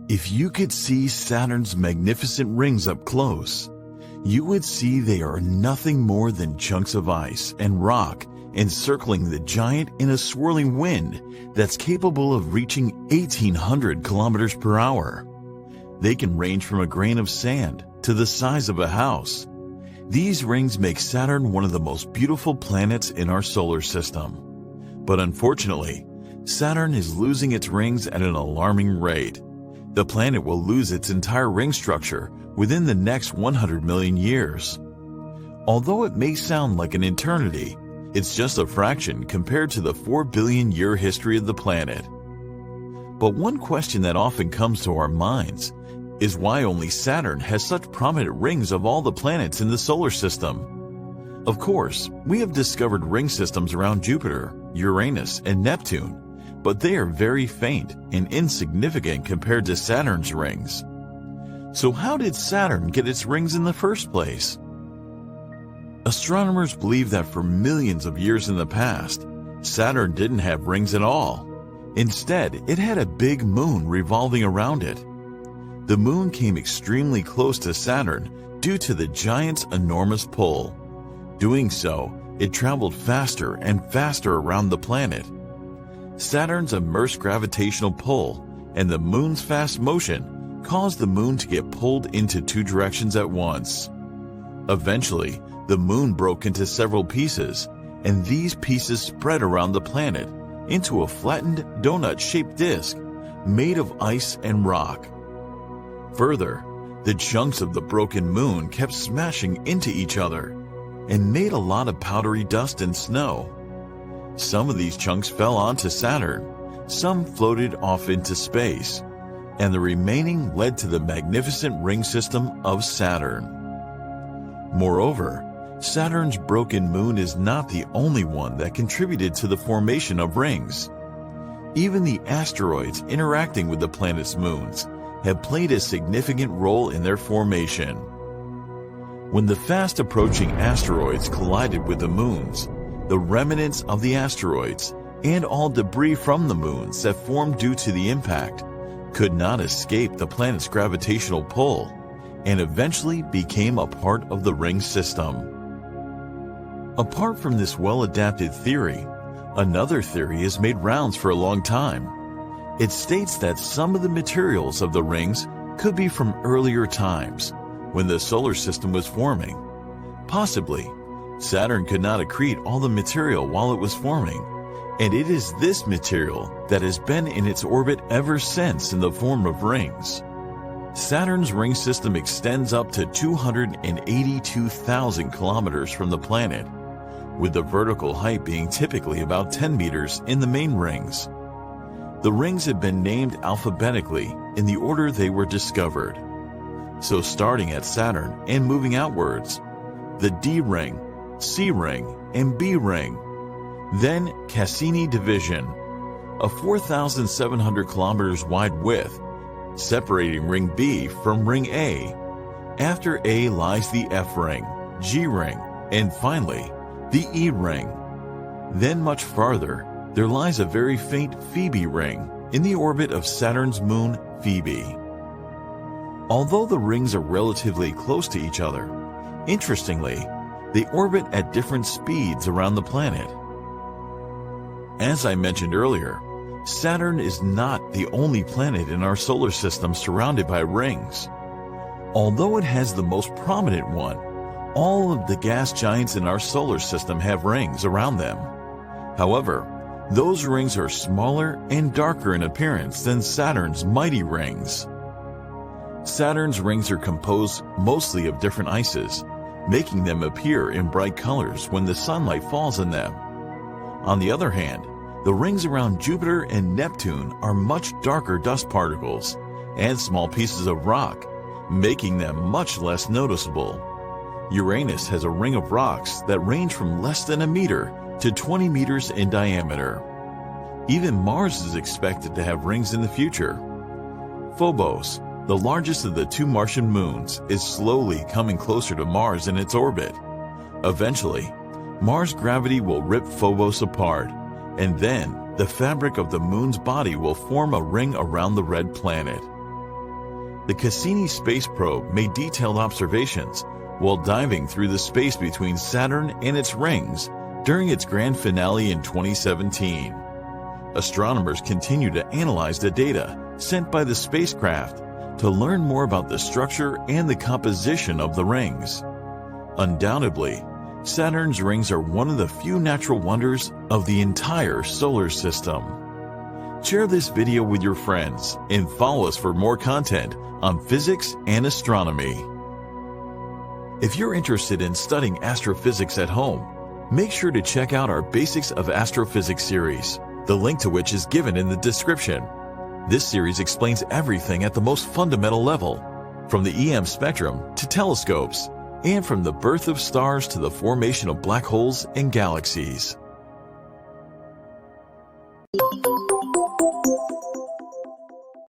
If you could see Saturn's magnificent rings up close, you would see they are nothing more than chunks of ice and rock encircling the giant in a swirling wind that's capable of reaching 1,800 kilometers per hour. They can range from a grain of sand to the size of a house. These rings make Saturn one of the most beautiful planets in our solar system. But unfortunately, Saturn is losing its rings at an alarming rate. The planet will lose its entire ring structure within the next 100 million years. Although it may sound like an eternity, it's just a fraction compared to the 4 billion year history of the planet. But one question that often comes to our minds is why only Saturn has such prominent rings of all the planets in the solar system. Of course, we have discovered ring systems around Jupiter, Uranus, and Neptune, but they are very faint and insignificant compared to Saturn's rings. So how did Saturn get its rings in the first place? Astronomers believe that for millions of years in the past, Saturn didn't have rings at all. Instead, it had a big moon revolving around it. The moon came extremely close to Saturn due to the giant's enormous pull. Doing so, it traveled faster and faster around the planet. Saturn's immense gravitational pull and the moon's fast motion caused the moon to get pulled into two directions at once. Eventually, the moon broke into several pieces, and these pieces spread around the planet into a flattened donut-shaped disk made of ice and rock. Further, the chunks of the broken moon kept smashing into each other and made a lot of powdery dust and snow. Some of these chunks fell onto Saturn, some floated off into space, and the remaining led to the magnificent ring system of Saturn. Moreover, Saturn's broken moon is not the only one that contributed to the formation of rings. Even the asteroids interacting with the planet's moons have played a significant role in their formation. When the fast-approaching asteroids collided with the moons, the remnants of the asteroids and all debris from the moons that formed due to the impact could not escape the planet's gravitational pull and eventually became a part of the ring system. Apart from this well-adapted theory, another theory has made rounds for a long time. It states that some of the materials of the rings could be from earlier times, when the solar system was forming. Possibly, Saturn could not accrete all the material while it was forming, and it is this material that has been in its orbit ever since in the form of rings. Saturn's ring system extends up to 282,000 kilometers from the planet, with the vertical height being typically about 10 meters in the main rings. The rings have been named alphabetically in the order they were discovered. So starting at Saturn and moving outwards, the D ring, C ring, and B ring. Then Cassini division, a 4,700 kilometers wide width, separating ring B from ring A. After A lies the F ring, G ring, and finally, the E ring. Then much farther, there lies a very faint Phoebe ring in the orbit of Saturn's moon, Phoebe. Although the rings are relatively close to each other, interestingly, they orbit at different speeds around the planet. As I mentioned earlier, Saturn is not the only planet in our solar system surrounded by rings. Although it has the most prominent one, all of the gas giants in our solar system have rings around them. However, those rings are smaller and darker in appearance than Saturn's mighty rings. Saturn's rings are composed mostly of different ices, making them appear in bright colors when the sunlight falls on them. On the other hand, the rings around Jupiter and Neptune are much darker dust particles and small pieces of rock, making them much less noticeable. Uranus has a ring of rocks that range from less than a meter to 20 meters in diameter. Even Mars is expected to have rings in the future. Phobos, the largest of the two Martian moons, is slowly coming closer to Mars in its orbit. Eventually, Mars' gravity will rip Phobos apart, and then the fabric of the moon's body will form a ring around the red planet. The Cassini space probe made detailed observations while diving through the space between Saturn and its rings during its grand finale in 2017. Astronomers continue to analyze the data sent by the spacecraft to learn more about the structure and the composition of the rings. Undoubtedly, Saturn's rings are one of the few natural wonders of the entire solar system. Share this video with your friends and follow us for more content on physics and astronomy. If you're interested in studying astrophysics at home, make sure to check out our Basics of Astrophysics series, the link to which is given in the description. This series explains everything at the most fundamental level, from the EM spectrum to telescopes, and from the birth of stars to the formation of black holes and galaxies.